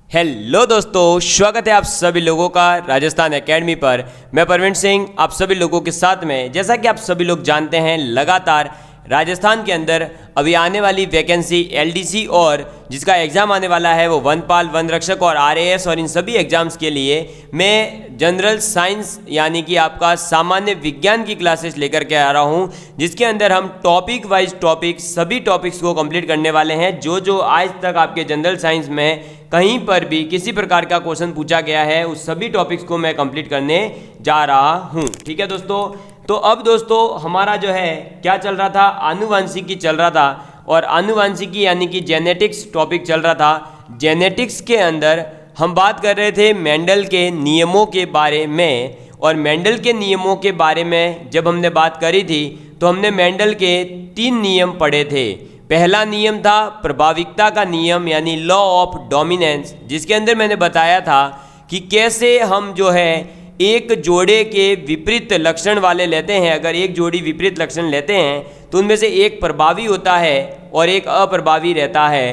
Hello दोस्तों, स्वागत है आप सभी लोगों का राजस्थान एकेडमी पर। मैं परवीन सिंह आप सभी लोगों के साथ में। जैसा कि आप सभी लोग जानते हैं, लगातार राजस्थान के अंदर अभी आने वाली वैकेंसी एलडीसी और जिसका एग्ज़ाम आने वाला है वो वनपाल, वन रक्षक और आरएएस, और इन सभी एग्ज़ाम्स के लिए मैं जनरल साइंस यानी कि आपका सामान्य विज्ञान की क्लासेस लेकर के आ रहा हूँ, जिसके अंदर हम टॉपिक वाइज टॉपिक सभी टॉपिक्स को कंप्लीट करने वाले हैं। जो आज तक आपके जनरल साइंस में कहीं पर भी किसी प्रकार का क्वेश्चन पूछा गया है, उस सभी टॉपिक्स को मैं कंप्लीट करने जा रहा हूँ। ठीक है दोस्तों, तो अब दोस्तों हमारा जो है क्या चल रहा था, आनुवांशिकी चल रहा था, और आनुवांशिकी यानी कि जेनेटिक्स टॉपिक चल रहा था। जेनेटिक्स के अंदर हम बात कर रहे थे मेंडल के नियमों के बारे में, और मेंडल के नियमों के बारे में जब हमने बात करी थी तो हमने मेंडल के 3 नियम पढ़े थे। पहला नियम था प्रभाविकता का नियम यानी लॉ ऑफ डोमिनेंस, जिसके अंदर मैंने बताया था कि कैसे हम जो है एक जोड़े के विपरीत लक्षण वाले लेते हैं। अगर एक जोड़ी विपरीत लक्षण लेते हैं तो उनमें से एक प्रभावी होता है और एक अप्रभावी रहता है।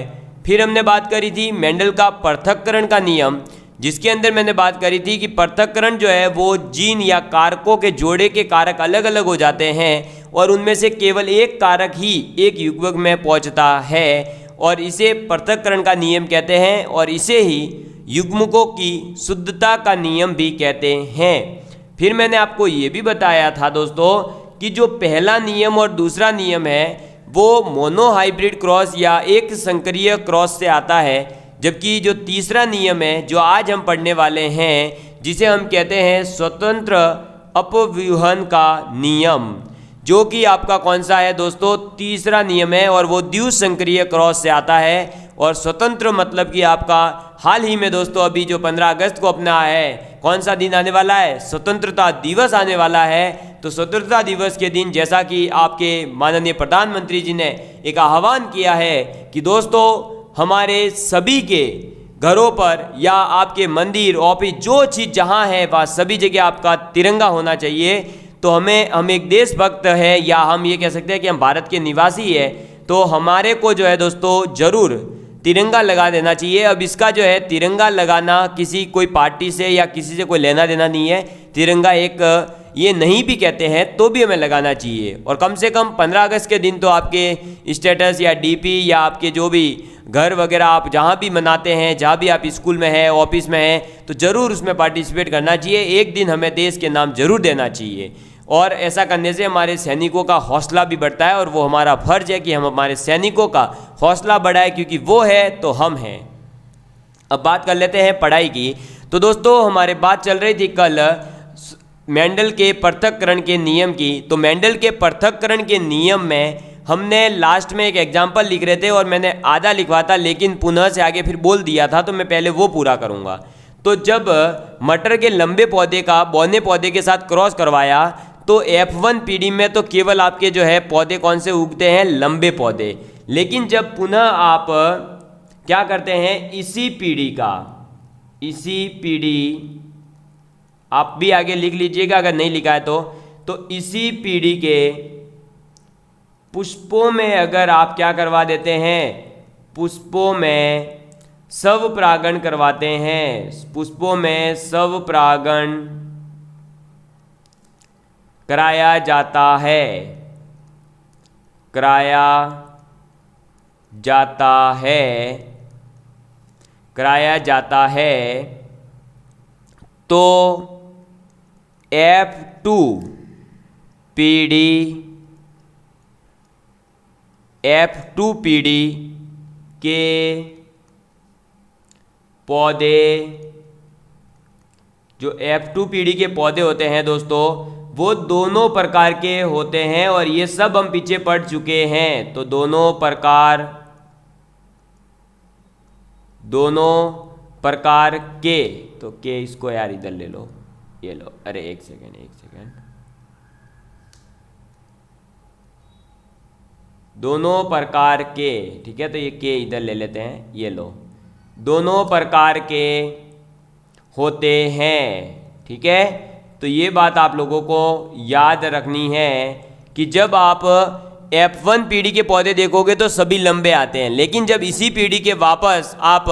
फिर हमने बात करी थी मेंडल का पृथक्करण का नियम, जिसके अंदर मैंने बात करी थी कि पृथक्करण जो है वो जीन या कारकों के जोड़े के कारक अलग अलग हो जाते हैं और उनमें से केवल एक कारक ही एक युग्मक में पहुंचता है, और इसे पृथक्करण का नियम कहते हैं, और इसे ही युग्मकों की शुद्धता का नियम भी कहते हैं। फिर मैंने आपको ये भी बताया था दोस्तों कि जो पहला नियम और दूसरा नियम है वो मोनोहाइब्रिड क्रॉस या एक संकरीय क्रॉस से आता है, जबकि जो तीसरा नियम है जो आज हम पढ़ने वाले हैं, जिसे हम कहते हैं स्वतंत्र अपव्यूहन का नियम, जो कि आपका कौन सा है दोस्तों, तीसरा नियम है, और वो द्विसंकरीय क्रॉस से आता है। और स्वतंत्र मतलब कि आपका हाल ही में दोस्तों अभी जो 15 अगस्त को अपना है, कौन सा दिन आने वाला है, स्वतंत्रता दिवस आने वाला है। तो स्वतंत्रता दिवस के दिन जैसा कि आपके माननीय प्रधानमंत्री जी ने एक आह्वान किया है कि दोस्तों हमारे सभी के घरों पर या आपके मंदिर, ऑफिस, जो चीज़ जहाँ है वहाँ सभी जगह आपका तिरंगा होना चाहिए। तो हम एक देशभक्त है, या हम ये कह सकते हैं कि हम भारत के निवासी है, तो हमारे को जो है दोस्तों ज़रूर तिरंगा लगा देना चाहिए। अब इसका जो है तिरंगा लगाना किसी कोई पार्टी से या किसी से कोई लेना देना नहीं है। तिरंगा एक ये नहीं भी कहते हैं तो भी हमें लगाना चाहिए, और कम से कम 15 अगस्त के दिन तो आपके स्टेटस या डीपी या आपके जो भी घर वगैरह आप जहाँ भी मनाते हैं, जहाँ भी आप स्कूल में हैं, ऑफिस में हैं, तो ज़रूर उसमें पार्टिसिपेट करना चाहिए। एक दिन हमें देश के नाम जरूर देना चाहिए, और ऐसा करने से हमारे सैनिकों का हौसला भी बढ़ता है, और वो हमारा फर्ज है कि हम हमारे सैनिकों का हौसला बढ़ाएं, क्योंकि वो है तो हम हैं। अब बात कर लेते हैं पढ़ाई की। तो दोस्तों हमारे बात चल रही थी कल मेंडल के पृथक्करण के नियम की। तो मेंडल के पृथक्करण के नियम में हमने लास्ट में एक एग्जाम्पल लिख रहे थे, और मैंने आधा लिखवा था लेकिन पुनः से आगे फिर बोल दिया था, तो मैं पहले वो पूरा करूँगा। तो जब मटर के लंबे पौधे का बौने पौधे के साथ क्रॉस करवाया तो F1 पीढ़ी में तो केवल आपके जो है पौधे कौन से उगते हैं, लंबे पौधे। लेकिन जब पुनः आप क्या करते हैं, इसी पीढ़ी आप भी आगे लिख लीजिएगा अगर नहीं लिखा है तो इसी पीढ़ी के पुष्पों में अगर आप क्या करवा देते हैं, पुष्पों में स्वपरागण करवाते हैं, पुष्पों में स्वपरागण कराया जाता है, तो F2 पीढ़ी के पौधे, जो F2 पीढ़ी के पौधे होते हैं दोस्तों, वो दोनों प्रकार के होते हैं, और ये सब हम पीछे पढ़ चुके हैं। तो दोनों प्रकार के, तो के इसको यार इधर ले लो, ये लो, अरे एक सेकेंड, दोनों प्रकार के, ठीक है, तो ये के इधर ले लेते हैं, ये लो, दोनों प्रकार के होते हैं। ठीक है, तो ये बात आप लोगों को याद रखनी है कि जब आप F1 पीढ़ी के पौधे देखोगे तो सभी लंबे आते हैं, लेकिन जब इसी पीढ़ी के वापस आप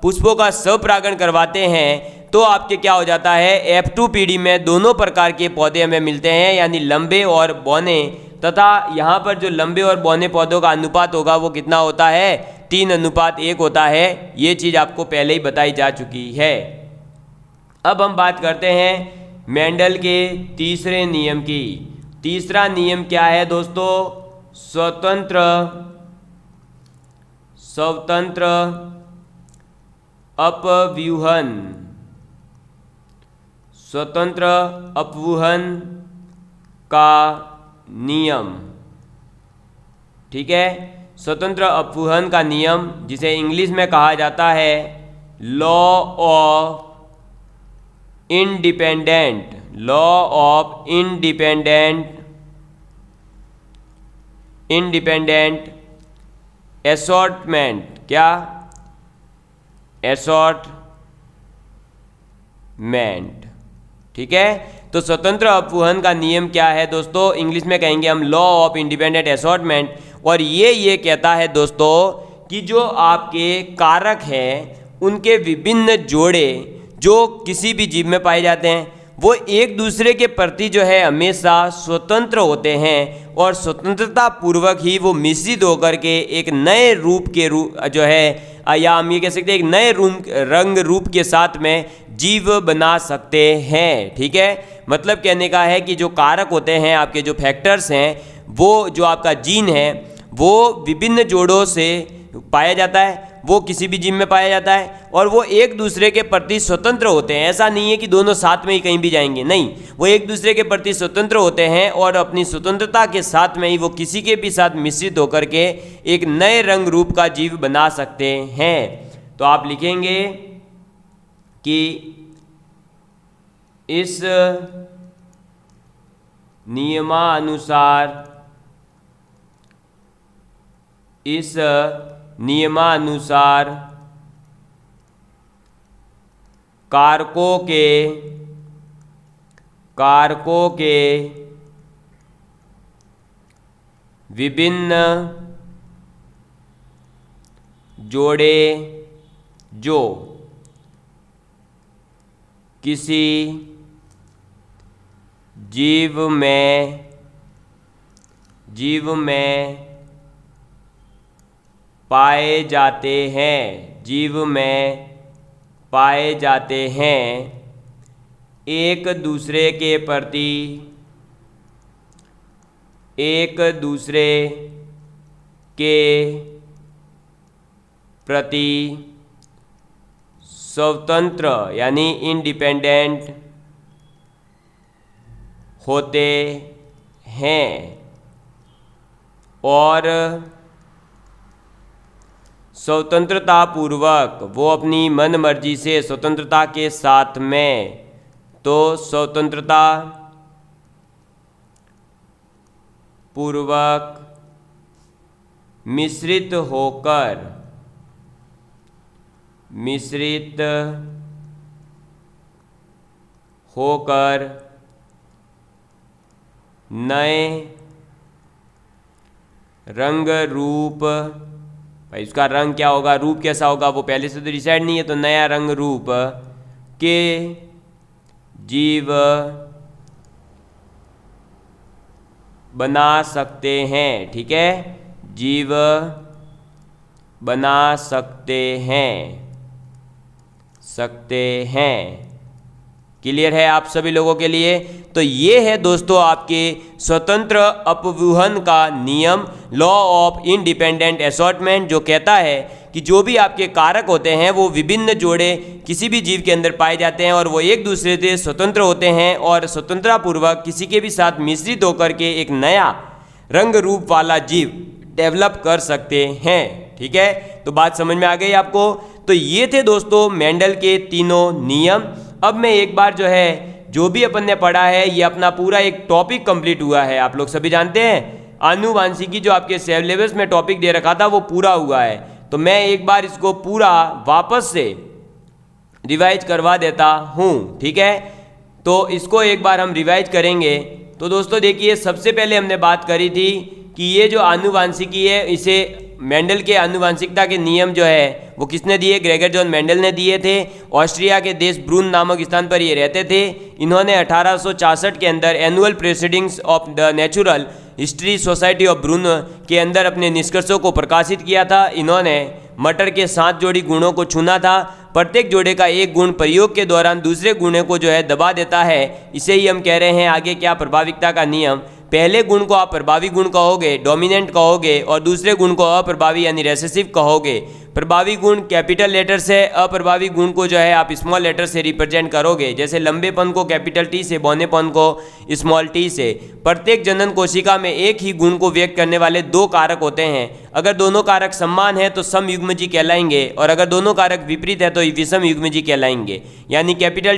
पुष्पों का स्वपरागण करवाते हैं तो आपके क्या हो जाता है, F2 पीढ़ी में दोनों प्रकार के पौधे हमें मिलते हैं, यानी लंबे और बौने, तथा यहाँ पर जो लंबे और बौने पौधों का अनुपात होगा वो कितना होता है, 3:1 होता है। ये चीज़ आपको पहले ही बताई जा चुकी है। अब हम बात करते हैं मेंडल के तीसरे नियम की। तीसरा नियम क्या है दोस्तों, स्वतंत्र अपव्यूहन। स्वतंत्र अपव्यूहन का नियम, ठीक है। स्वतंत्र अपव्यूहन का नियम, जिसे इंग्लिश में कहा जाता है लॉ ऑफ इंडिपेंडेंट असॉर्टमेंट। क्या, असॉर्टमेंट, ठीक है। तो स्वतंत्र अपव्यूहन का नियम क्या है दोस्तों, इंग्लिश में कहेंगे हम लॉ ऑफ इंडिपेंडेंट असॉर्टमेंट। और ये कहता है दोस्तों कि जो आपके कारक हैं उनके विभिन्न जोड़े जो किसी भी जीव में पाए जाते हैं वो एक दूसरे के प्रति जो है हमेशा स्वतंत्र होते हैं, और स्वतंत्रता पूर्वक ही वो मिश्रित होकर के एक नए रूप के जो है, या हम ये कह सकते हैं एक नए रंग रूप के साथ में जीव बना सकते हैं, ठीक है। मतलब कहने का है कि जो कारक होते हैं, आपके जो फैक्टर्स हैं, वो जो आपका जीन है वो विभिन्न जोड़ों से पाया जाता है, वो किसी भी जीव में पाया जाता है, और वो एक दूसरे के प्रति स्वतंत्र होते हैं। ऐसा नहीं है कि दोनों साथ में ही कहीं भी जाएंगे, नहीं, वो एक दूसरे के प्रति स्वतंत्र होते हैं और अपनी स्वतंत्रता के साथ में ही वो किसी के भी साथ मिश्रित होकर के एक नए रंग रूप का जीव बना सकते हैं। तो आप लिखेंगे कि इस नियमानुसार कारकों के विभिन्न जोड़े जो किसी जीव में पाए जाते हैं, एक दूसरे के प्रति स्वतंत्र यानी इंडिपेंडेंट होते हैं, और स्वतंत्रता पूर्वक वो अपनी मन मर्जी से स्वतंत्रता के साथ में, तो स्वतंत्रता पूर्वक मिश्रित होकर नए रंग रूप, भाई उसका रंग क्या होगा, रूप कैसा होगा वो पहले से तो डिसाइड नहीं है, तो नया रंग रूप के जीव बना सकते हैं, ठीक है, जीव बना सकते हैं। क्लियर है आप सभी लोगों के लिए? तो ये है दोस्तों आपके स्वतंत्र अपव्यूहन का नियम, लॉ ऑफ इंडिपेंडेंट असॉर्टमेंट, जो कहता है कि जो भी आपके कारक होते हैं वो विभिन्न जोड़े किसी भी जीव के अंदर पाए जाते हैं और वो एक दूसरे से स्वतंत्र होते हैं और स्वतंत्रतापूर्वक किसी के भी साथ मिश्रित होकर के एक नया रंग रूप वाला जीव डेवलप कर सकते हैं। ठीक है, तो बात समझ में आ गई आपको? तो ये थे दोस्तों मेंडल के तीनों नियम। अब मैं एक बार जो भी अपन ने पढ़ा है ये अपना पूरा एक टॉपिक कंप्लीट हुआ है। आप लोग सभी जानते हैं आनुवांशिकी जो आपके सिलेबस में टॉपिक दे रखा था वो पूरा हुआ है। तो मैं एक बार इसको पूरा वापस से रिवाइज करवा देता हूँ। ठीक है, तो इसको एक बार हम रिवाइज करेंगे। तो दोस्तों देखिए, सबसे पहले हमने बात करी थी कि ये जो आनुवांशिकी है इसे मेंडल के आनुवंशिकता के नियम जो है वो किसने दिए? ग्रेगर जॉन मेंडल ने दिए थे। ऑस्ट्रिया के देश ब्रून नामक स्थान पर ये रहते थे। इन्होंने 1866 के अंदर annual proceedings of the natural history society of Brunn के अंदर अपने निष्कर्षों को प्रकाशित किया था। इन्होंने मटर के 7 जोड़ी गुणों को चुना था। प्रत्येक जोड़े का एक गुण प्रयोग के दौरान दूसरे गुणे को जो है दबा देता है। इसे ही हम कह रहे हैं आगे क्या? प्रभाविकता का नियम। पहले गुण को आप प्रभावी गुण कहोगे, डोमिनेंट कहोगे, और दूसरे गुण को अप्रभावी यानी रेसेसिव कहोगे। प्रभावी गुण कैपिटल लेटर से, अप्रभावी गुण को जो है आप स्मॉल लेटर से रिप्रेजेंट करोगे। जैसे लंबेपन को कैपिटल टी से, बौनेपन को स्मॉल टी से। प्रत्येक जनन कोशिका में एक ही गुण को व्यक्त करने वाले 2 कारक होते हैं। अगर दोनों कारक समान है तो समयुग्मजी कहलाएंगे, और अगर दोनों कारक विपरीत है तो विषम युग्मजी कहलाएंगे। यानी कैपिटल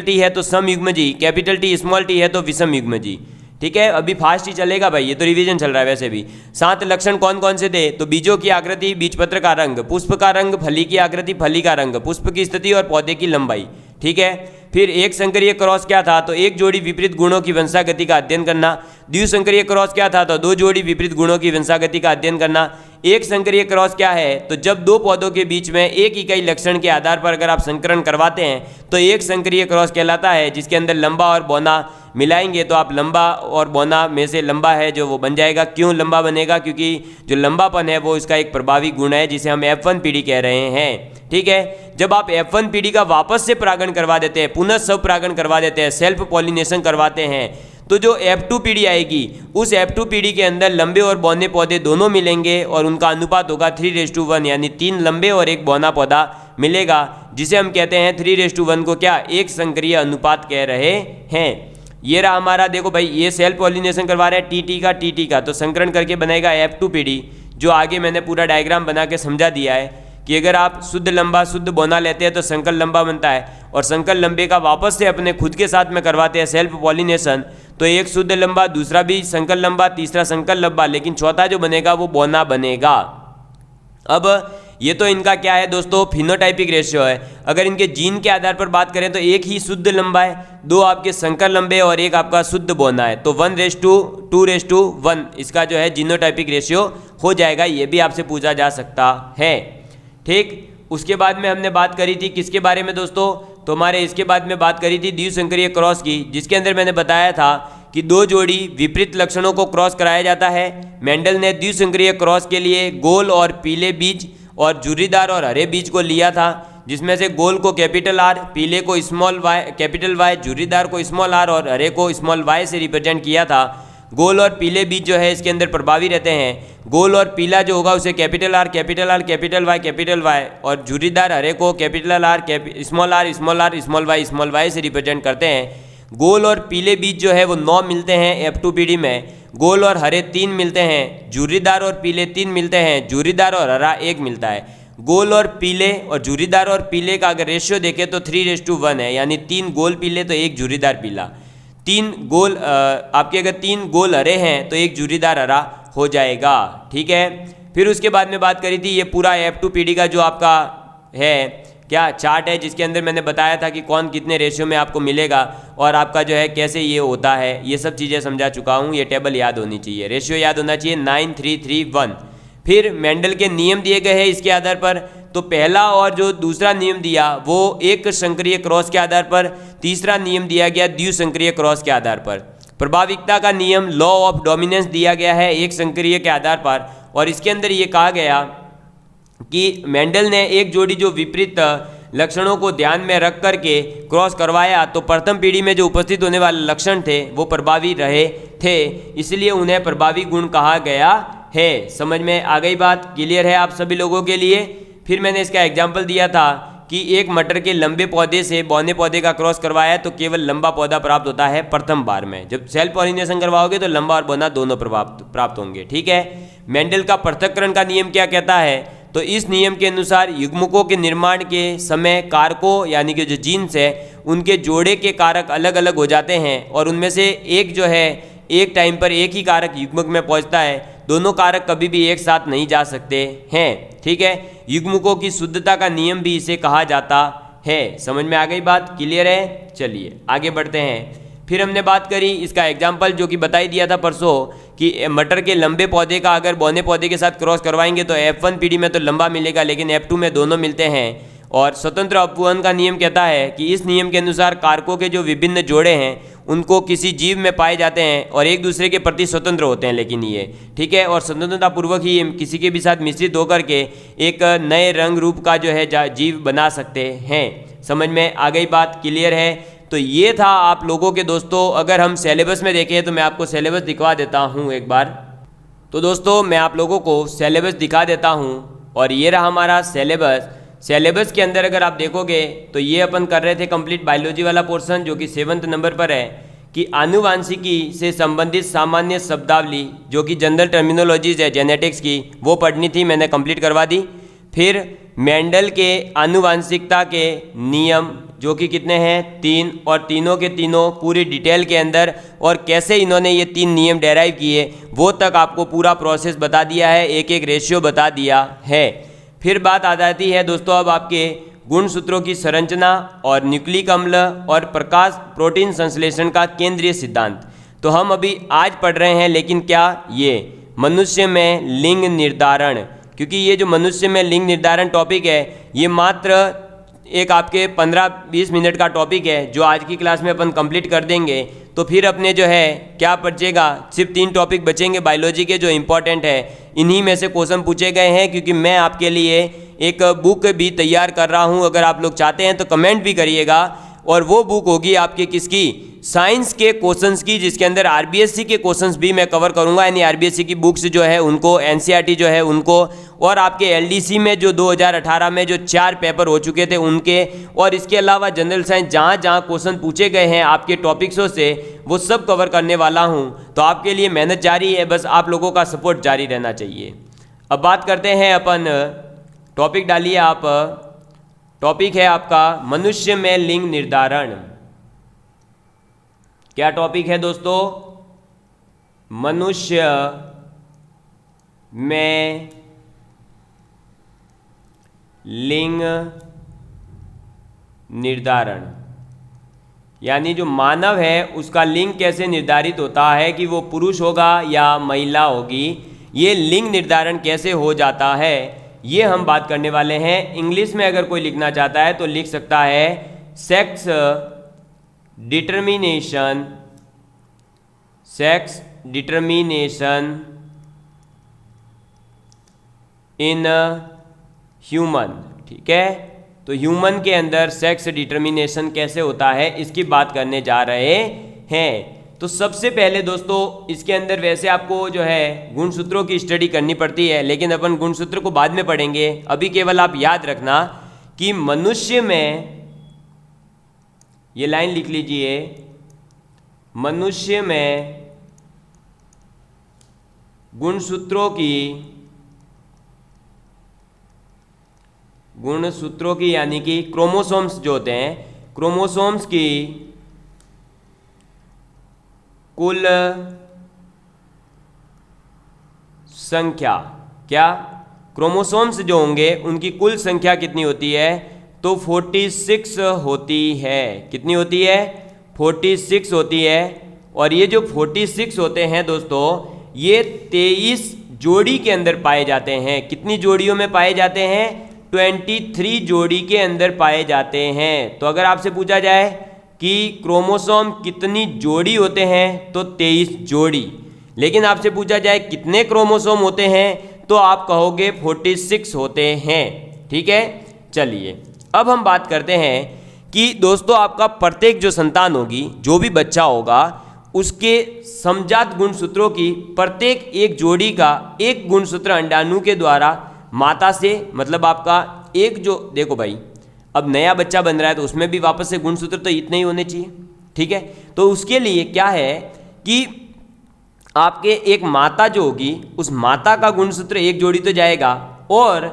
टी है तो समयुग्मजी, कैपिटल टी स्मॉल टी है तो विषम युग्मजी। ठीक है, अभी फास्ट ही चलेगा भाई, ये तो रिवीजन चल रहा है वैसे भी। 7 लक्षण कौन कौन से थे? तो बीजों की आकृति, बीजपत्र का रंग, पुष्प का रंग, फली की आकृति, फली का रंग, पुष्प की स्थिति और पौधे की लंबाई। ठीक है, फिर एक संकरीय क्रॉस क्या था? तो एक जोड़ी विपरीत गुणों की वंशागति का अध्ययन करना। द्विसंकरीय क्रॉस क्या था? तो 2 जोड़ी विपरीत गुणों की वंशागति का अध्ययन करना। एक संकरीय क्रॉस क्या है? तो जब 2 पौधों के बीच में एक इकाई लक्षण के आधार पर अगर आप संकरण करवाते हैं तो एक संकरीय क्रॉस कहलाता है, जिसके अंदर लंबा और बौना मिलाएंगे तो आप लंबा और बौना में से लंबा है जो वो बन जाएगा। क्यों लंबा बनेगा? क्योंकि जो लंबापन है वो इसका एक प्रभावी गुण है, जिसे हम F1 पीढ़ी कह रहे हैं। ठीक है, जब आप F1 पीढ़ी का वापस से परागण करवा देते हैं, पुनः स्व परागण करवा देते हैं, सेल्फ पॉलिनेशन करवाते हैं, तो जो F2 पीढ़ी आएगी उस F2 पीढ़ी के अंदर लंबे और बौने पौधे दोनों मिलेंगे और उनका अनुपात होगा 3:1, यानी 3 लंबे और 1 बौना पौधा मिलेगा, जिसे हम कहते हैं 3:1 को क्या? एक संकरीय अनुपात कह रहे हैं। ये रहा हमारा, देखो भाई, ये सेल्फ पॉलिनेशन करवा रहे हैं टी का, तो संकरण करके बनेगा F2 पीढ़ी, जो आगे मैंने पूरा डायग्राम बना के समझा दिया है कि अगर आप शुद्ध लंबा शुद्ध बौना लेते हैं तो संकर लंबा बनता है, और संकर लंबे का वापस से अपने खुद के साथ में करवाते हैं सेल्फ पॉलिनेशन, तो एक शुद्ध लंबा, दूसरा भी संकर लंबा, तीसरा संकर लंबा, लेकिन चौथा जो बनेगा वो बौना बनेगा। अब ये तो इनका क्या है दोस्तों? फिनोटाइपिक रेशियो है। अगर इनके जीन के आधार पर बात करें तो एक ही शुद्ध लंबा है, 2 आपके संकर लंबे और एक आपका शुद्ध बौना है, तो 1:2:1 इसका जो है जीनोटाइपिक रेशियो हो जाएगा। ये भी आपसे पूछा जा सकता है। ठीक, उसके बाद में हमने बात करी थी किसके बारे में दोस्तों? तो हमारे इसके बाद में बात करी थी द्विसंकरीय क्रॉस की, जिसके अंदर मैंने बताया था कि 2 जोड़ी विपरीत लक्षणों को क्रॉस कराया जाता है। मेंडल ने द्विसंकरीय क्रॉस के लिए गोल और पीले बीज और झुर्रीदार और हरे बीज को लिया था, जिसमें से गोल को कैपिटल R, पीले को स्मॉल y कैपिटल Y, झुर्रीदार को स्मॉल r और हरे को स्मॉल y से रिप्रेजेंट किया था। गोल और पीले बीज जो है इसके अंदर प्रभावी रहते हैं। गोल और पीला जो होगा उसे कैपिटल R कैपिटल Y, और झुर्रीदार हरे को capital R small y small y से रिप्रेजेंट करते हैं। गोल और पीले बीज जो है वो 9 मिलते हैं F2 पीढ़ी में, गोल और हरे 3 मिलते हैं, झुर्रीदार और पीले 3 मिलते हैं, झुर्रीदार और हरा 1 मिलता है। गोल और पीले और झुर्रीदार और पीले का अगर रेशियो देखें तो 3:1 है, यानी 3 गोल पीले तो 1 झुर्रीदार पीला। 3 गोल आपके अगर 3 गोल हरे हैं तो 1 झुर्रीदार हरा हो जाएगा। ठीक है, फिर उसके बाद में बात करी थी ये पूरा F2 पीढ़ी का जो आपका है क्या चार्ट है, जिसके अंदर मैंने बताया था कि कौन कितने रेशियो में आपको मिलेगा और आपका जो है कैसे ये होता है, ये सब चीज़ें समझा चुका हूँ। ये टेबल याद होनी चाहिए, रेशियो याद होना चाहिए 9:3:3:1। फिर मेंडल के नियम दिए गए हैं इसके आधार पर। तो पहला और जो दूसरा नियम दिया वो एक संकरीय क्रॉस के आधार पर, तीसरा नियम दिया गया द्विसंकरीय क्रॉस के आधार पर। प्रभाविकता का नियम लॉ ऑफ डोमिनेंस दिया गया है एक संकरीय के आधार पर, और इसके अंदर ये कहा गया कि मेंडल ने एक जोड़ी जो विपरीत लक्षणों को ध्यान में रख करके क्रॉस करवाया, तो प्रथम पीढ़ी में जो उपस्थित होने वाले लक्षण थे वो प्रभावी रहे थे, इसलिए उन्हें प्रभावी गुण कहा गया है। समझ में आ गई बात? क्लियर है आप सभी लोगों के लिए? फिर मैंने इसका एग्जाम्पल दिया था कि एक मटर के लंबे पौधे से बौने पौधे का क्रॉस करवाया तो केवल लंबा पौधा प्राप्त होता है प्रथम बार में। जब सेल्फ पॉलिनेशन करवाओगे तो लंबा और बौना दोनों प्राप्त होंगे। ठीक है, मेंडल का पृथक्करण का नियम क्या कहता है? तो इस नियम के अनुसार युग्मकों के निर्माण के समय कारकों यानी कि जो जीन्स है उनके जोड़े के कारक अलग अलग हो जाते हैं, और उनमें से एक जो है एक टाइम पर एक ही कारक युग्मक में पहुंचता है। दोनों कारक कभी भी एक साथ नहीं जा सकते हैं। ठीक है, युग्मकों की शुद्धता का नियम भी इसे कहा जाता है। समझ में आ गई बात? क्लियर है? चलिए आगे बढ़ते हैं। फिर हमने बात करी इसका एग्जाम्पल जो कि बताई दिया था परसों कि मटर के लंबे पौधे का अगर बौने पौधे के साथ क्रॉस करवाएंगे तो F1 पीढ़ी में तो लंबा मिलेगा, लेकिन F2 में दोनों मिलते हैं। और स्वतंत्र अपवहन का नियम कहता है कि इस नियम के अनुसार कारकों के जो विभिन्न जोड़े हैं उनको किसी जीव में पाए जाते हैं और एक दूसरे के प्रति स्वतंत्र होते हैं, लेकिन ये ठीक है, और स्वतंत्रता पूर्वक ही किसी के भी साथ मिश्रित होकर के एक नए रंग रूप का जो है जीव बना सकते हैं। समझ में आ गई बात? क्लियर है? तो ये था आप लोगों के दोस्तों। अगर हम सिलेबस में देखें तो मैं आपको सिलेबस दिखवा देता हूँ एक बार। तो दोस्तों मैं आप लोगों को सिलेबस दिखा देता हूँ और ये रहा हमारा सिलेबस। सिलेबस के अंदर अगर आप देखोगे तो ये अपन कर रहे थे कंप्लीट बायोलॉजी वाला पोर्शन, जो कि 7वें नंबर पर है कि आनुवांशिकी से संबंधित सामान्य शब्दावली जो कि जनरल टर्मिनोलॉजीज है जेनेटिक्स की, वो पढ़नी थी, मैंने कंप्लीट करवा दी। फिर मेंडल के आनुवांशिकता के नियम जो कि कितने हैं? 3, और तीनों के तीनों पूरी डिटेल के अंदर, और कैसे इन्होंने ये 3 नियम डेराइव किए वो तक आपको पूरा प्रोसेस बता दिया है, एक एक रेशियो बता दिया है। फिर बात आ जाती है दोस्तों अब आपके गुणसूत्रों की संरचना और न्यूक्लिक अम्ल और प्रकाश प्रोटीन संश्लेषण का केंद्रीय सिद्धांत। तो हम अभी आज पढ़ रहे हैं, लेकिन क्या ये मनुष्य में लिंग निर्धारण, क्योंकि ये जो मनुष्य में लिंग निर्धारण टॉपिक है ये मात्र एक आपके 15-20 मिनट का टॉपिक है जो आज की क्लास में अपन कंप्लीट कर देंगे। तो फिर अपने जो है क्या बचेगा? सिर्फ 3 टॉपिक बचेंगे बायोलॉजी के जो इम्पोर्टेंट है। इन्हीं में से क्वेश्चन पूछे गए हैं, क्योंकि मैं आपके लिए एक बुक भी तैयार कर रहा हूं। अगर आप लोग चाहते हैं तो कमेंट भी करिएगा, और वो बुक होगी आपके किसकी? साइंस के क्वेश्चंस की, जिसके अंदर आरबीएससी के क्वेश्चंस भी मैं कवर करूंगा। यानी आरबीएससी की बुक्स जो है उनको, एनसीईआरटी जो है उनको, और आपके एलडीसी में जो 2018 में जो 4 पेपर हो चुके थे उनके, और इसके अलावा जनरल साइंस जहाँ जहाँ क्वेश्चन पूछे गए हैं आपके टॉपिक्सों से वो सब कवर करने वाला हूँ। तो आपके लिए मेहनत जारी है, बस आप लोगों का सपोर्ट जारी रहना चाहिए। अब बात करते हैं अपन, टॉपिक डालिए आप। टॉपिक है आपका मनुष्य में लिंग निर्धारण। क्या टॉपिक है दोस्तों? मनुष्य में लिंग निर्धारण, यानी जो मानव है उसका लिंग कैसे निर्धारित होता है कि वो पुरुष होगा या महिला होगी, ये लिंग निर्धारण कैसे हो जाता है, ये हम बात करने वाले हैं। इंग्लिश में अगर कोई लिखना चाहता है तो लिख सकता है sex determination, sex determination in human. ठीक है, तो ह्यूमन के अंदर सेक्स डिटर्मिनेशन कैसे होता है इसकी बात करने जा रहे हैं। तो सबसे पहले दोस्तों इसके अंदर वैसे आपको जो है गुणसूत्रों की स्टडी करनी पड़ती है, लेकिन अपन गुणसूत्र को बाद में पढ़ेंगे। अभी केवल आप याद रखना कि मनुष्य में, ये लाइन लिख लीजिए, मनुष्य में गुणसूत्रों की यानी कि क्रोमोसोम्स जो होते हैं, क्रोमोसोम्स की कुल संख्या, क्या क्रोमोसोम्स जो होंगे उनकी कुल संख्या कितनी होती है? तो 46 होती है। कितनी होती है? 46 होती है। और ये जो 46 होते हैं दोस्तों, ये 23 जोड़ी के अंदर पाए जाते हैं। कितनी जोड़ियों में पाए जाते हैं? 23 जोड़ी के अंदर पाए जाते हैं। तो अगर आपसे पूछा जाए कि क्रोमोसोम कितनी जोड़ी होते हैं तो 23 जोड़ी, लेकिन आपसे पूछा जाए कितने क्रोमोसोम होते हैं तो आप कहोगे 46 होते हैं। ठीक है, चलिए अब हम बात करते हैं कि दोस्तों आपका प्रत्येक जो संतान होगी, जो भी बच्चा होगा, उसके समजात गुणसूत्रों की प्रत्येक एक जोड़ी का एक गुणसूत्र अंडाणु के द्वारा माता से, मतलब आपका एक जो, देखो भाई अब नया बच्चा बन रहा है तो उसमें भी वापस से गुणसूत्र तो इतने ही होने चाहिए। ठीक है, तो उसके लिए क्या है कि आपके एक माता जो होगी उस माता का गुणसूत्र एक जोड़ी तो जाएगा, और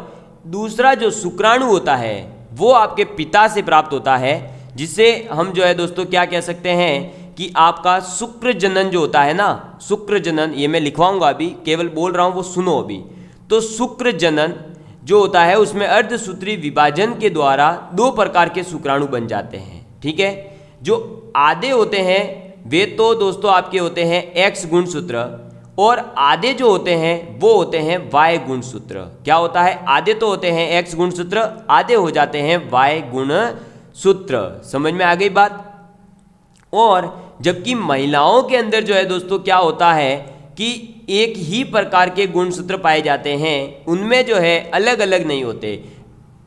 दूसरा जो शुक्राणु होता है वो आपके पिता से प्राप्त होता है, जिसे हम जो है दोस्तों क्या कह सकते हैं कि आपका शुक्र जनन जो होता है ना, शुक्र जनन, ये मैं लिखवाऊंगा अभी, केवल बोल रहा हूं वो सुनो अभी। तो शुक्र जनन जो होता है उसमें अर्धसूत्री विभाजन के द्वारा 2 प्रकार के शुक्राणु बन जाते हैं। ठीक है, जो आधे होते हैं वे तो दोस्तों आपके होते हैं एक्स गुणसूत्र, और आधे जो होते हैं वो होते हैं y गुणसूत्र। क्या होता है? आधे तो होते हैं x गुणसूत्र, आधे हो जाते हैं y गुणसूत्र। समझ में आ गई बात? और जबकि महिलाओं के अंदर जो है दोस्तों क्या होता है कि एक ही प्रकार के गुणसूत्र पाए जाते हैं, उनमें जो है अलग अलग नहीं होते।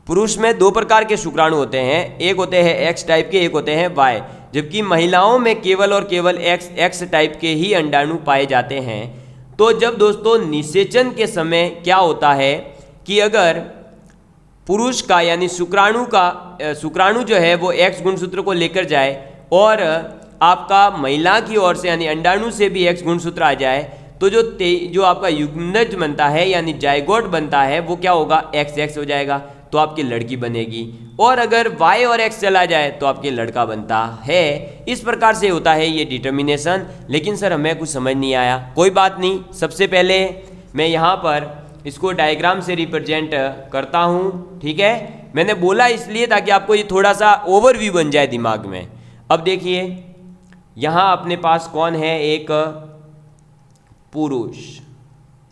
पुरुष में 2 प्रकार के शुक्राणु होते हैं, एक होते हैं एक्स टाइप के, एक होते हैं वाई, जबकि महिलाओं में केवल और केवल एक्स टाइप के ही अंडाणु पाए जाते हैं। तो जब दोस्तों निषेचन के समय क्या होता है कि अगर पुरुष का यानी शुक्राणु जो है वो एक्स गुणसूत्र को लेकर जाए और आपका महिला की ओर से यानी अंडाणु से भी एक्स गुणसूत्र आ जाए, तो जो आपका युग्मनज बनता है यानी जाइगोट बनता है वो क्या होगा? एक्स हो जाएगा, तो आपकी लड़की बनेगी। और अगर y और x चला जाए तो आपके लड़का बनता है। इस प्रकार से होता है ये डिटर्मिनेशन। लेकिन सर हमें कुछ समझ नहीं आया। कोई बात नहीं, सबसे पहले मैं यहाँ पर इसको डायग्राम से रिप्रेजेंट करता हूँ, ठीक है। मैंने बोला इसलिए ताकि आपको ये थोड़ा सा ओवरव्यू बन जाए दिमाग में। अब देखिए यहाँ अपने पास कौन है? एक पुरुष,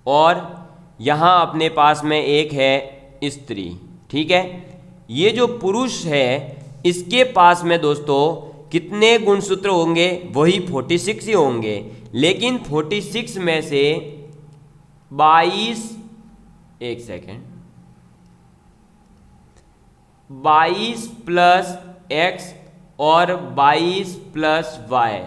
और यहाँ अपने पास में एक है स्त्री, ठीक है। ये जो पुरुष है इसके पास में दोस्तों कितने गुणसूत्र होंगे? वही 46 ही होंगे। लेकिन 46 में से 22 प्लस x और 22 प्लस y,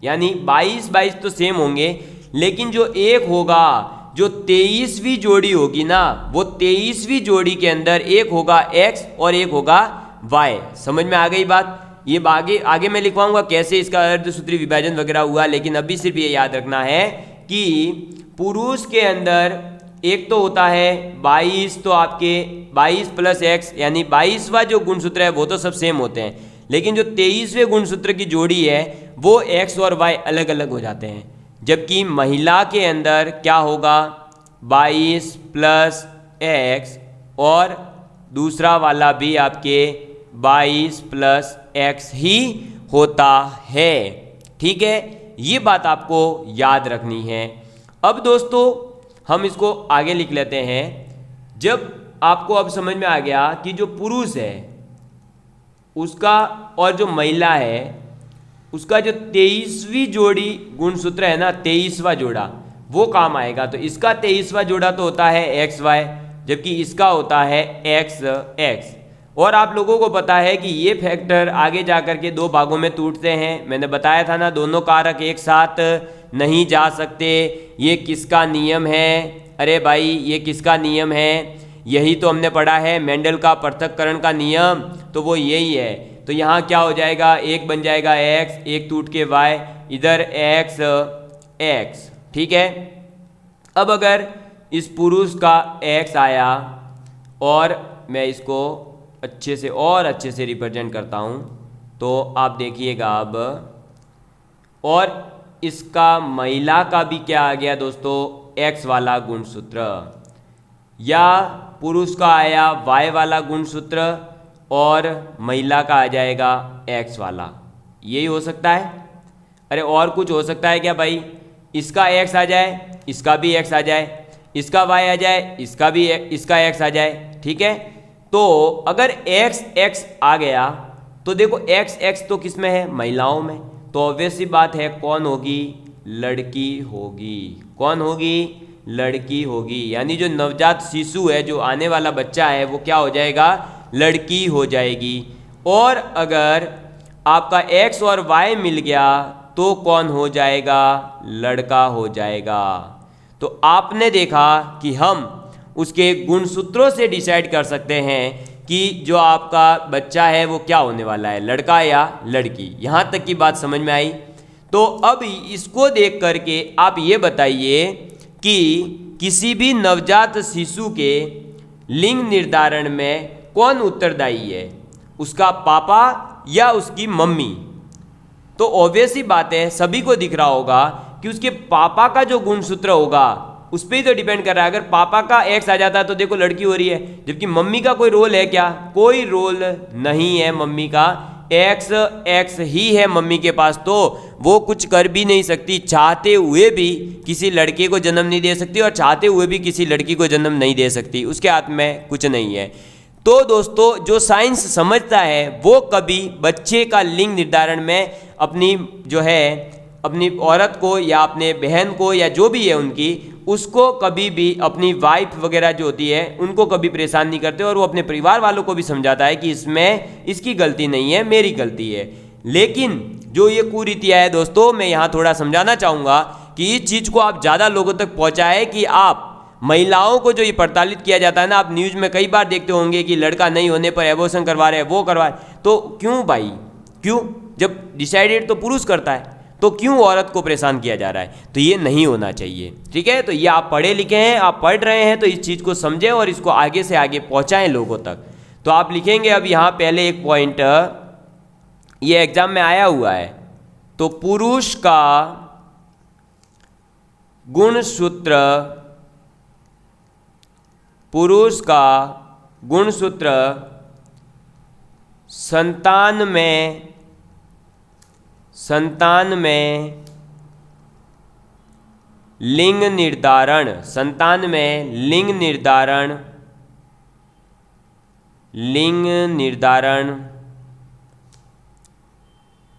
यानी 22 तो सेम होंगे, लेकिन जो एक होगा, जो 23वीं जोड़ी होगी ना, वो 23वीं जोड़ी के अंदर एक होगा x और एक होगा y। समझ में आ गई बात? ये आगे मैं लिखवाऊंगा कैसे इसका अर्धसूत्री विभाजन वगैरह हुआ, लेकिन अभी सिर्फ ये याद रखना है कि पुरुष के अंदर एक तो होता है 22, तो आपके 22 प्लस x यानी 22वां जो गुणसूत्र है वो तो सब सेम होते हैं, लेकिन जो 23वें गुणसूत्र की जोड़ी है वो x और y अलग अलग हो जाते हैं। जबकि महिला के अंदर क्या होगा? 22 प्लस x और दूसरा वाला भी आपके 22 प्लस x ही होता है, ठीक है। ये बात आपको याद रखनी है। अब दोस्तों हम इसको आगे लिख लेते हैं। जब आपको अब समझ में आ गया कि जो पुरुष है उसका और जो महिला है उसका जो 23वीं जोड़ी गुणसूत्र है ना, 23वां जोड़ा, वो काम आएगा। तो इसका 23वां जोड़ा तो होता है एक्स वाई, जबकि इसका होता है एक्स एक्स। और आप लोगों को पता है कि ये फैक्टर आगे जा कर के 2 भागों में टूटते हैं। मैंने बताया था ना, दोनों कारक एक साथ नहीं जा सकते। ये किसका नियम है? अरे भाई ये किसका नियम है? यही तो हमने पढ़ा है, मेंडल का पृथक्करण का नियम, तो वो यही है। तो यहाँ क्या हो जाएगा? एक बन जाएगा x, एक टूट के y, इधर x x, ठीक है। अब अगर इस पुरुष का x आया और मैं इसको अच्छे से रिप्रेजेंट करता हूँ, तो आप देखिएगा अब, और इसका महिला का भी क्या आ गया दोस्तों? x वाला गुणसूत्र, या पुरुष का आया y वाला गुणसूत्र और महिला का आ जाएगा x वाला। यही हो सकता है। अरे और कुछ हो सकता है क्या भाई? इसका x आ जाए, इसका भी x आ जाए, इसका y आ जाए, इसका x आ जाए, ठीक है। तो अगर x x आ गया तो देखो x x तो किस में है? महिलाओं में। तो ऑब्वियस सी बात है कौन होगी? लड़की होगी। कौन होगी? लड़की होगी। यानी जो नवजात शिशु है, जो आने वाला बच्चा है, वो क्या हो जाएगा? लड़की हो जाएगी। और अगर आपका x और y मिल गया तो कौन हो जाएगा? लड़का हो जाएगा। तो आपने देखा कि हम उसके गुणसूत्रों से डिसाइड कर सकते हैं कि जो आपका बच्चा है वो क्या होने वाला है, लड़का या लड़की। यहाँ तक की बात समझ में आई। तो अब इसको देख करके आप ये बताइए कि किसी भी नवजात शिशु के लिंग निर्धारण में कौन उत्तरदायी है, उसका पापा या उसकी मम्मी? तो ऑब्वियस ही बात है, सभी को दिख रहा होगा कि उसके पापा का जो गुणसूत्र होगा उस पर ही तो डिपेंड कर रहा है। अगर पापा का एक्स आ जाता है तो देखो लड़की हो रही है, जबकि मम्मी का कोई रोल है क्या? कोई रोल नहीं है मम्मी का। एक्स एक्स ही है मम्मी के पास, तो वो कुछ कर भी नहीं सकती, चाहते हुए भी किसी लड़के को जन्म नहीं दे सकती और चाहते हुए भी किसी लड़की को जन्म नहीं दे सकती, उसके हाथ में कुछ नहीं है। तो दोस्तों जो साइंस समझता है वो कभी बच्चे का लिंग निर्धारण में अपनी जो है अपनी औरत को या अपने बहन को या जो भी है उनकी, उसको कभी भी अपनी वाइफ वगैरह जो होती है उनको कभी परेशान नहीं करते और वो अपने परिवार वालों को भी समझाता है कि इसमें इसकी गलती नहीं है, मेरी गलती है। लेकिन जो ये कुरीतियाँ है दोस्तों, मैं यहाँ थोड़ा समझाना चाहूँगा कि इस चीज़ को आप ज़्यादा लोगों तक पहुँचाएं कि आप महिलाओं को जो ये प्रताड़ित किया जाता है ना, आप न्यूज़ में कई बार देखते होंगे कि लड़का नहीं होने पर एबॉर्शन करवा रहे हैं, वो करवा रहे, तो क्यों भाई, क्यों? जब डिसाइडेड तो पुरुष करता है तो क्यों औरत को परेशान किया जा रहा है? तो ये नहीं होना चाहिए, ठीक है। तो ये आप पढ़े लिखे हैं, आप पढ़ रहे हैं, तो इस चीज़ को समझें और इसको आगे से आगे पहुंचाएं लोगों तक। तो आप लिखेंगे अब यहाँ पहले एक पॉइंट, ये एग्जाम में आया हुआ है, तो पुरुष का गुणसूत्र, पुरुष का गुणसूत्र संतान में लिंग निर्धारण, संतान में लिंग निर्धारण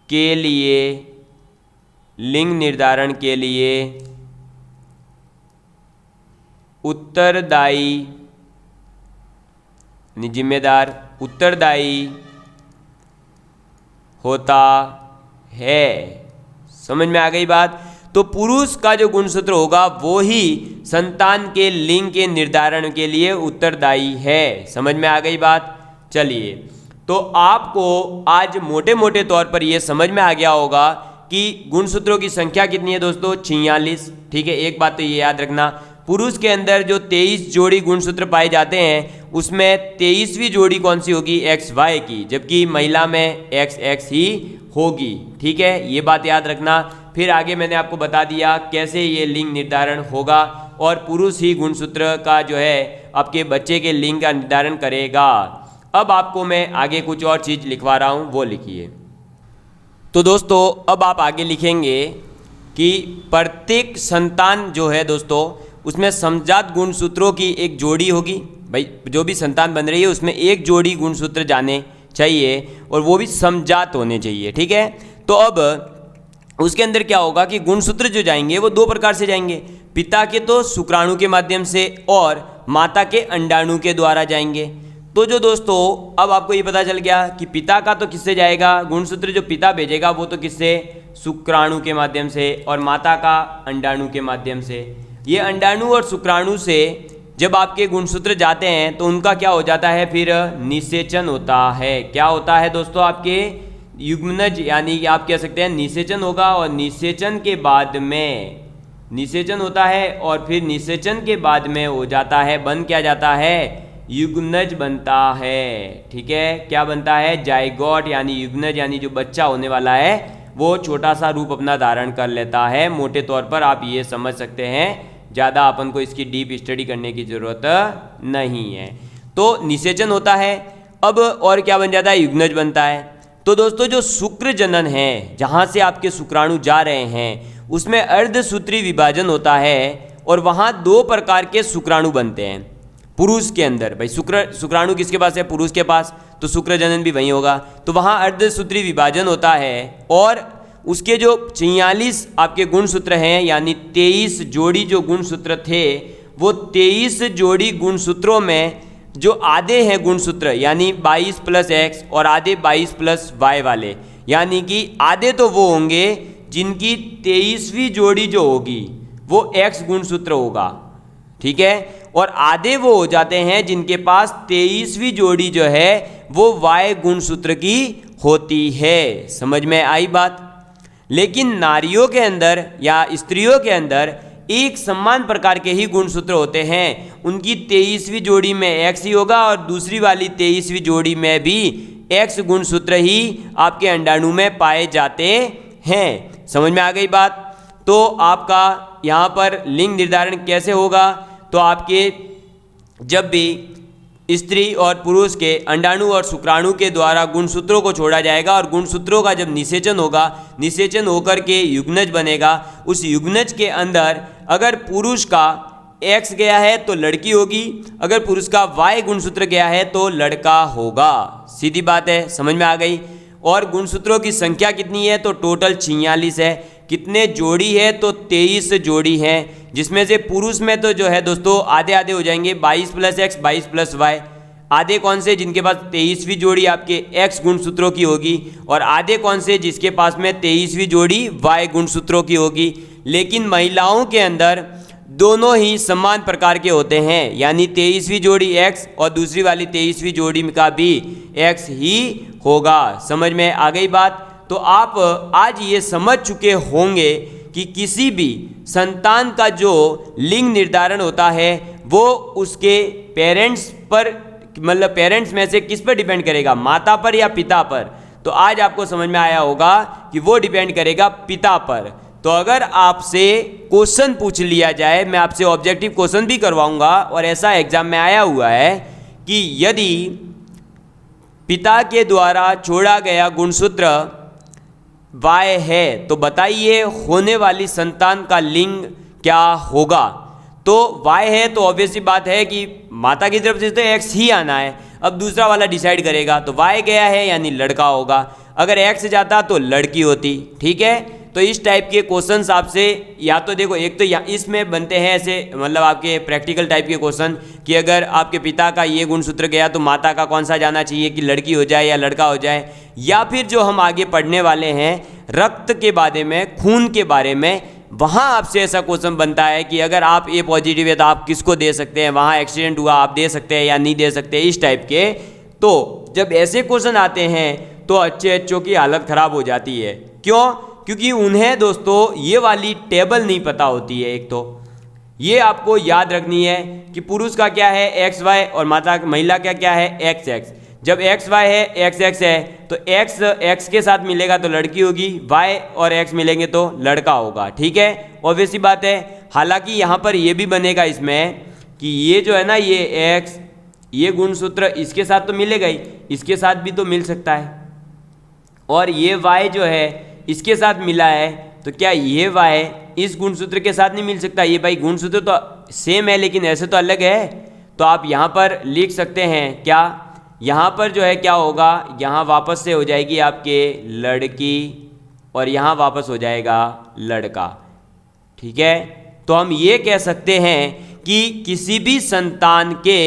के लिए, लिंग निर्धारण के लिए उत्तरदायी, जिम्मेदार, उत्तरदायी होता है। समझ में आ गई बात? तो पुरुष का जो गुणसूत्र होगा वो ही संतान के लिंग के निर्धारण के लिए उत्तरदायी है। समझ में आ गई बात? चलिए, तो आपको आज मोटे मोटे तौर पर यह समझ में आ गया होगा कि गुणसूत्रों की संख्या कितनी है दोस्तों, 46। ठीक है, एक बात तो ये याद रखना, पुरुष के अंदर जो 23 जोड़ी गुणसूत्र पाए जाते हैं उसमें 23वीं जोड़ी कौन सी होगी, एक्स वाई की, जबकि महिला में एक्स एक्स ही होगी। ठीक है, ये बात याद रखना। फिर आगे मैंने आपको बता दिया कैसे ये लिंग निर्धारण होगा और पुरुष ही गुणसूत्र का जो है आपके बच्चे के लिंग का निर्धारण करेगा। अब आपको मैं आगे कुछ और चीज़ लिखवा रहा हूँ, वो लिखिए। तो दोस्तों अब आप आगे लिखेंगे कि प्रत्येक संतान जो है दोस्तों उसमें समजात गुणसूत्रों की एक जोड़ी होगी। भाई जो भी संतान बन रही है उसमें एक जोड़ी गुणसूत्र जाने चाहिए और वो भी समजात होने चाहिए। ठीक है, तो अब उसके अंदर क्या होगा कि गुणसूत्र जो जाएंगे वो दो प्रकार से जाएंगे, पिता के तो शुक्राणु के माध्यम से और माता के अंडाणु के द्वारा जाएंगे। तो जो दोस्तों अब आपको ये पता चल गया कि पिता का तो किससे जाएगा, गुणसूत्र जो पिता भेजेगा वो तो किससे, शुक्राणु के माध्यम से, और माता का अंडाणु के माध्यम से। ये अंडाणु और शुक्राणु से जब आपके गुणसूत्र जाते हैं तो उनका क्या हो जाता है, फिर निषेचन होता है। क्या होता है दोस्तों, आपके युग्मनज यानी कि आप कह सकते हैं निषेचन होगा, और निषेचन के बाद में निषेचन होता है और फिर निषेचन के बाद में हो जाता है, बन क्या जाता है, युग्मनज बनता है। ठीक है, क्या बनता है, जाइगोट यानी युग्मनज, यानी जो बच्चा होने वाला है वो छोटा सा रूप अपना धारण कर लेता है। मोटे तौर पर आप ये समझ सकते हैं, ज़्यादा अपन को इसकी डीप स्टडी करने की ज़रूरत नहीं है। तो निषेचन होता है, अब और क्या बन जाता है, युग्मनज बनता है। तो दोस्तों जो शुक्र जनन है, जहाँ से आपके शुक्राणु जा रहे हैं उसमें अर्धसूत्री विभाजन होता है और वहाँ दो प्रकार के शुक्राणु बनते हैं पुरुष के अंदर। भाई शुक्राणु किसके पास है, पुरुष के पास, तो शुक्र जनन भी वहीं होगा। तो वहाँ अर्धसूत्री विभाजन होता है और उसके जो 46 आपके गुणसूत्र हैं यानी 23 जोड़ी जो गुणसूत्र थे, वो 23 जोड़ी गुणसूत्रों में जो आधे हैं गुणसूत्र यानी 22 + x और आधे 22 + y वाले, यानी कि आधे तो वो होंगे जिनकी 23वीं जोड़ी जो होगी वो x गुणसूत्र होगा। ठीक है, और आधे वो हो जाते हैं जिनके पास 23वीं जोड़ी जो है वो y गुणसूत्र की होती है। समझ में आई बात? लेकिन नारियों के अंदर या स्त्रियों के अंदर एक समान प्रकार के ही गुणसूत्र होते हैं, उनकी 23वीं जोड़ी में x ही होगा और दूसरी वाली 23वीं जोड़ी में भी x गुणसूत्र ही आपके अंडाणु में पाए जाते हैं। समझ में आ गई बात? तो आपका यहाँ पर लिंग निर्धारण कैसे होगा, तो आपके जब भी स्त्री और पुरुष के अंडाणु और शुक्राणु के द्वारा गुणसूत्रों को छोड़ा जाएगा और गुणसूत्रों का जब निषेचन होगा, निषेचन होकर के युग्नज बनेगा। उस युग्नज के अंदर अगर पुरुष का X गया है तो लड़की होगी, अगर पुरुष का Y गुणसूत्र गया है तो लड़का होगा। सीधी बात है, समझ में आ गई। और गुणसूत्रों की संख्या कितनी है तो टोटल 46 है। कितने जोड़ी है तो 23 जोड़ी है, जिसमें से पुरुष में तो जो है दोस्तों आधे आधे हो जाएंगे, 22 + X 22 + Y। आधे कौन से जिनके पास 23वीं जोड़ी आपके X गुणसूत्रों की होगी, और आधे कौन से जिसके पास में 23वीं जोड़ी Y गुणसूत्रों की होगी। लेकिन महिलाओं के अंदर दोनों ही समान प्रकार के होते हैं, यानी 23वीं जोड़ी X और दूसरी वाली 23वीं जोड़ी का भी X ही होगा। समझ में आ गई बात। तो आप आज ये समझ चुके होंगे कि किसी भी संतान का जो लिंग निर्धारण होता है वो उसके पेरेंट्स पर, मतलब पेरेंट्स में से किस पर डिपेंड करेगा, माता पर या पिता पर। तो आज आपको समझ में आया होगा कि वो डिपेंड करेगा पिता पर। तो अगर आपसे क्वेश्चन पूछ लिया जाए, मैं आपसे ऑब्जेक्टिव क्वेश्चन भी करवाऊंगा और ऐसा एग्जाम में आया हुआ है कि यदि पिता के द्वारा छोड़ा गया गुणसूत्र Y है तो बताइए होने वाली संतान का लिंग क्या होगा। तो Y है तो ऑब्वियसली बात है कि माता की तरफ से तो X ही आना है। अब दूसरा वाला डिसाइड करेगा, तो Y गया है यानी लड़का होगा, अगर X जाता तो लड़की होती। ठीक है, तो इस टाइप के क्वेश्चंस आपसे या तो देखो, एक तो इसमें बनते हैं ऐसे, मतलब आपके प्रैक्टिकल टाइप के क्वेश्चन कि अगर आपके पिता का ये गुणसूत्र गया तो माता का कौन सा जाना चाहिए कि लड़की हो जाए या लड़का हो जाए। या फिर जो हम आगे पढ़ने वाले हैं रक्त के बारे में, खून के बारे में, वहाँ आपसे ऐसा क्वेश्चन बनता है कि अगर आप ए पॉजिटिव है तो आप किसको दे सकते हैं, वहाँ एक्सीडेंट हुआ आप दे सकते हैं या नहीं दे सकते, इस टाइप के। तो जब ऐसे क्वेश्चन आते हैं तो अच्छों की हालत ख़राब हो जाती है। क्यों? क्योंकि उन्हें दोस्तों ये वाली टेबल नहीं पता होती है। एक तो ये आपको याद रखनी है कि पुरुष का क्या है XY और महिला का क्या है XX। जब XY है XX है तो X के साथ मिलेगा तो लड़की होगी, Y और X मिलेंगे तो लड़का होगा। ठीक है, ऑब्वियसली बात है। हालांकि यहाँ पर ये भी बनेगा इसमें कि ये जो है ना, ये X, ये गुणसूत्र इसके साथ तो मिलेगा ही, इसके साथ भी तो मिल सकता है, और ये Y जो है इसके साथ मिला है, तो क्या ये Y इस गुणसूत्र के साथ नहीं मिल सकता? ये भाई गुणसूत्र तो सेम है लेकिन ऐसे तो अलग है। तो आप यहाँ पर लिख सकते हैं क्या, यहाँ पर जो है क्या होगा, यहाँ वापस से हो जाएगी आपके लड़की और यहाँ वापस हो जाएगा लड़का। ठीक है, तो हम ये कह सकते हैं कि किसी भी संतान के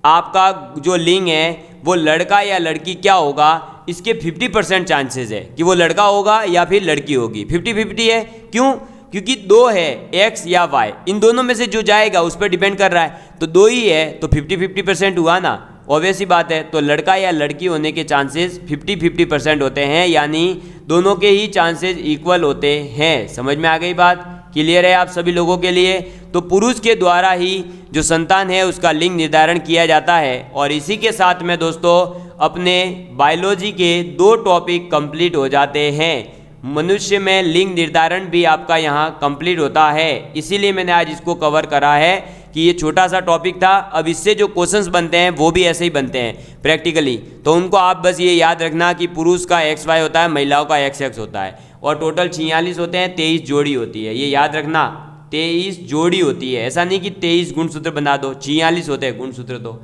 आपका जो लिंग है वो लड़का या लड़की क्या होगा, इसके 50% चांसेस है कि वो लड़का होगा या फिर लड़की होगी। 50-50 है। क्यों? क्योंकि दो है, X या Y, इन दोनों में से जो जाएगा उस पर डिपेंड कर रहा है। तो दो ही है तो 50-50% हुआ ना, ऑब्वियस ही बात है। तो लड़का या लड़की होने के चांसेस 50-50% होते हैं, यानी दोनों के ही चांसेस इक्वल होते हैं। समझ में आ गई बात? क्लियर है आप सभी लोगों के लिए? तो पुरुष के द्वारा ही जो संतान है उसका लिंग निर्धारण किया जाता है। और इसी के साथ में दोस्तों अपने बायोलॉजी के 2 टॉपिक कंप्लीट हो जाते हैं। मनुष्य में लिंग निर्धारण भी आपका यहाँ कंप्लीट होता है, इसीलिए मैंने आज इसको कवर करा है कि ये छोटा सा टॉपिक था। अब इससे जो क्वेश्चंस बनते हैं वो भी ऐसे ही बनते हैं प्रैक्टिकली, तो उनको आप बस ये याद रखना कि पुरुष का XY होता है, महिलाओं का XX होता है, और टोटल 46 होते हैं, 23 जोड़ी होती है। ये याद रखना, 23 जोड़ी होती है, ऐसा नहीं कि 23 गुणसूत्र बना दो, 46 होते हैं गुणसूत्र। तो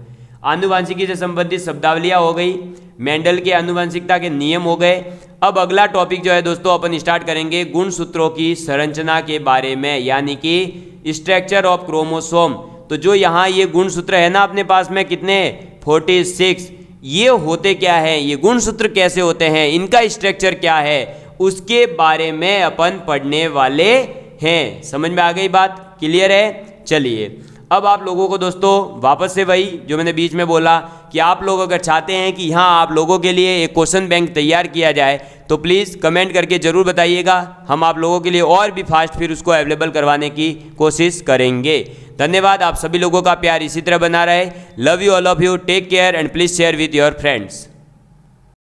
आनुवांशिकी से संबंधित शब्दावलियाँ हो गई, मेंडल के आनुवांशिकता के नियम हो गए। अब अगला टॉपिक जो है दोस्तों अपन स्टार्ट करेंगे गुणसूत्रों की संरचना के बारे में, यानी कि स्ट्रक्चर ऑफ क्रोमोसोम। तो जो यहाँ ये गुणसूत्र है ना अपने पास में कितने 46, ये होते क्या है, ये गुणसूत्र कैसे होते हैं, इनका स्ट्रक्चर क्या है, उसके बारे में अपन पढ़ने वाले हैं। समझ में आ गई बात? क्लियर है? चलिए अब आप लोगों को दोस्तों वापस से वही जो मैंने बीच में बोला कि आप लोग अगर चाहते हैं कि यहाँ आप लोगों के लिए एक क्वेश्चन बैंक तैयार किया जाए तो प्लीज़ कमेंट करके ज़रूर बताइएगा। हम आप लोगों के लिए और भी फास्ट फिर उसको अवेलेबल करवाने की कोशिश करेंगे। धन्यवाद, आप सभी लोगों का प्यार इसी तरह बना रहे। Love you, all of you, take care and please share with your friends.